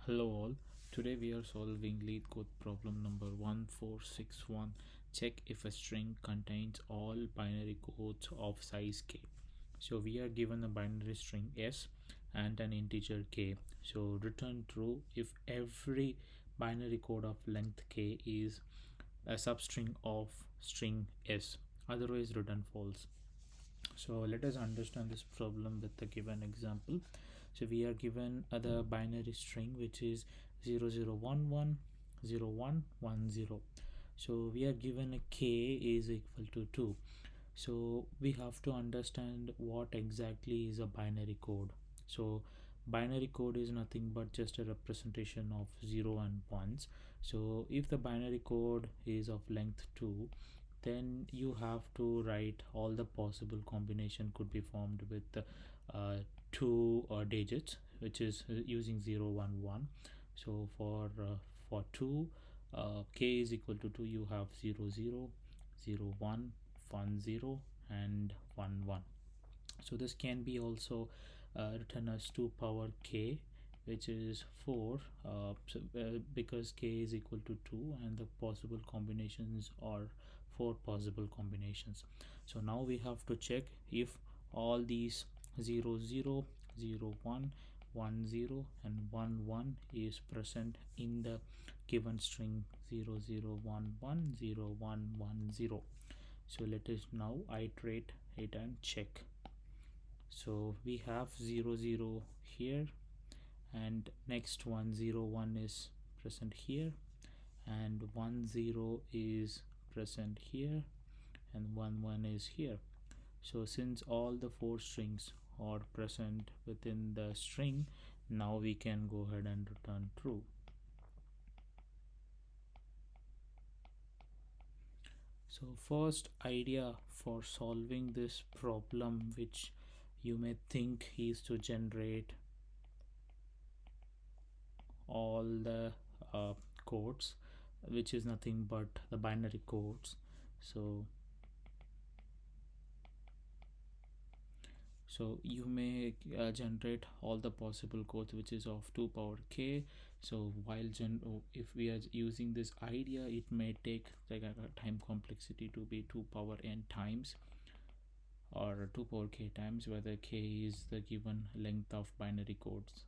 Hello all, today we are solving LeetCode problem number 1461. Check if a string contains all binary codes of size k. So we are given a binary string s and an integer k. So return true if every binary code of length k is a substring of string s, otherwise return false. So let us understand this problem with the given example. So we are given the binary string which is 00110110. So we are given a k is equal to 2. So we have to understand what exactly is a binary code. So binary code is nothing but just a representation of 0 and 1s. So if the binary code is of length 2, then you have to write all the possible combination could be formed with two digits, which is using 0 1 1. So for 2, k is equal to 2, you have 0 0 0 1 1 0 and 1 1. So this can be also written as 2 power k, which is 4, because k is equal to 2 and the possible combinations are 4 possible combinations. So now we have to check if all these 0 0 0 1 1 0 and 1 1 is present in the given string 0 0 1 1 0 1 1 0. So let us now iterate it and check. So we have 0 0 here, and next 1 0 1 is present here, and 1 0 is present here, and 1 1 is here. So since all the four strings are present within the string, now we can go ahead and return true. So first idea for solving this problem, which you may think, is to generate all the codes, which is nothing but the binary codes. So you may generate all the possible codes, which is of 2 power k. So while if we are using this idea, it may take like a time complexity to be 2 power n times, or 2 power k times, whether k is the given length of binary codes.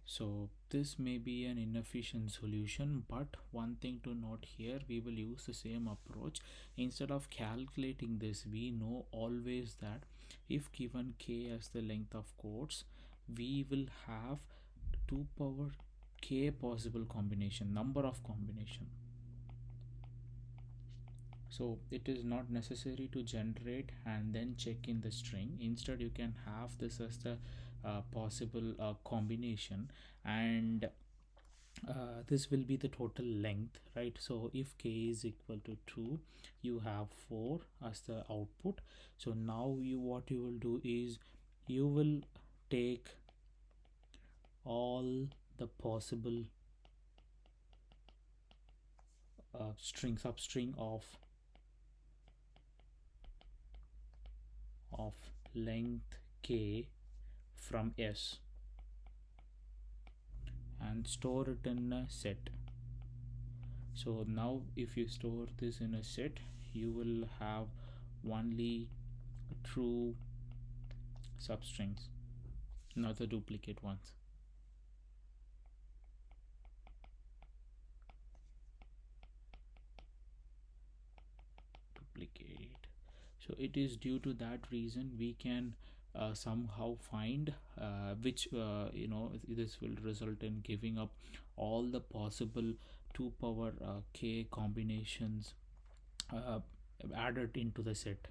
So this may be an inefficient solution, but one thing to note here, we will use the same approach. Instead of calculating this, we know always that if given k as the length of codes, we will have 2 power k possible combination, number of combination. So it is not necessary to generate and then check in the string. Instead, you can have this as the possible combination, and this will be the total length, right? So if k is equal to 2, you have 4 as the output. So now what you will do is you will take all the possible substring of length k from s and store it in a set. So now if you store this in a set, you will have only true substrings, not the duplicate ones. Duplicate. So it is due to that reason we can somehow find which this will result in giving up all the possible 2 power k combinations added into the set.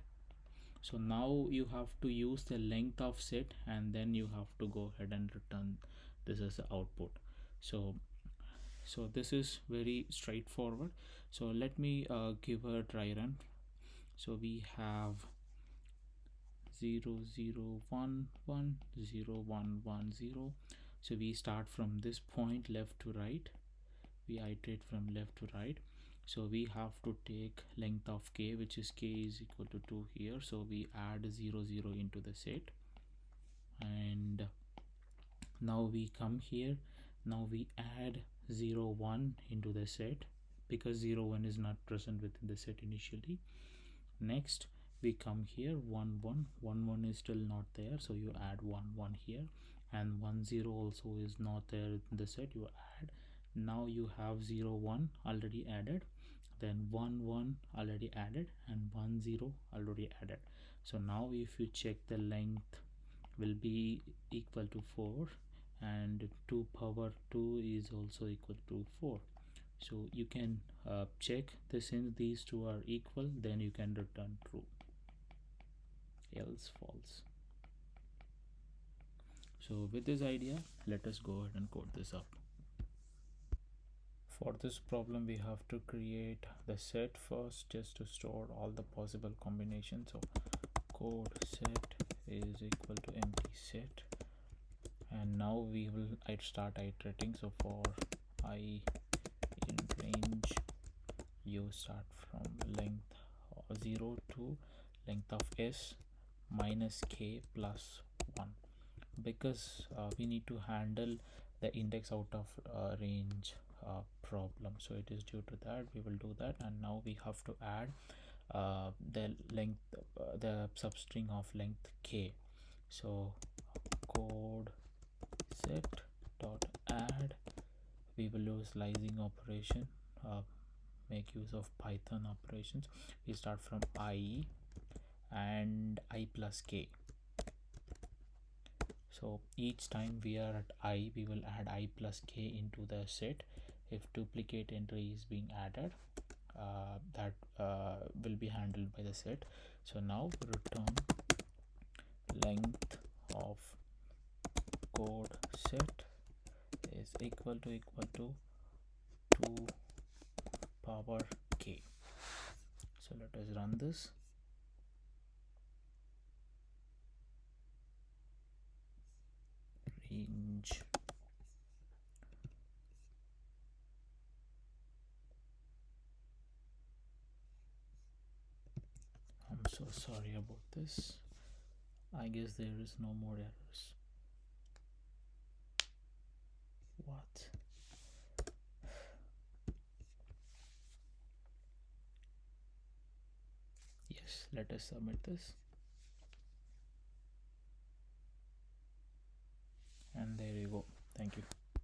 So now you have to use the length of set, and then you have to go ahead and return this as the output. So this is very straightforward. So let me give a try run. So we have 0 0 1 1 0 1 1 0. So we start from this point left to right, we iterate from left to right. So we have to take length of k, which is k is equal to 2 here. So we add 0 0 into the set, and Now we come here. Now we add 0 1 into the set, because 0 1 is not present within the set initially. Next we come here, 1 1 1 1 is still not there, so you add 1 1 here, and 1 0 also is not there in the set, you add. Now you have 0 1 already added, then 1 1 already added, and 1 0 already added. So now if you check, the length will be equal to 4, and 2 power 2 is also equal to 4. So you can check this. Since these two are equal, then you can return true, else false. So with this idea, let us go ahead and code this up. For this problem, we have to create the set first, just to store all the possible combinations. So code set is equal to empty set, and now we will start iterating. So for I in range, you start from length 0 to length of s minus k plus 1, because we need to handle the index out of range problem. So it is due to that we will do that. And now we have to add the length, the substring of length k. So code set dot add, we will use slicing operation, make use of Python operations. We start from I and I plus k. So each time we are at I, we will add I plus k into the set. If duplicate entry is being added, that will be handled by the set. So now return length of code set is equal to 2 power k. So let us run this. Range I'm so sorry about this. I guess there is no more errors. What? Yes, let us submit this.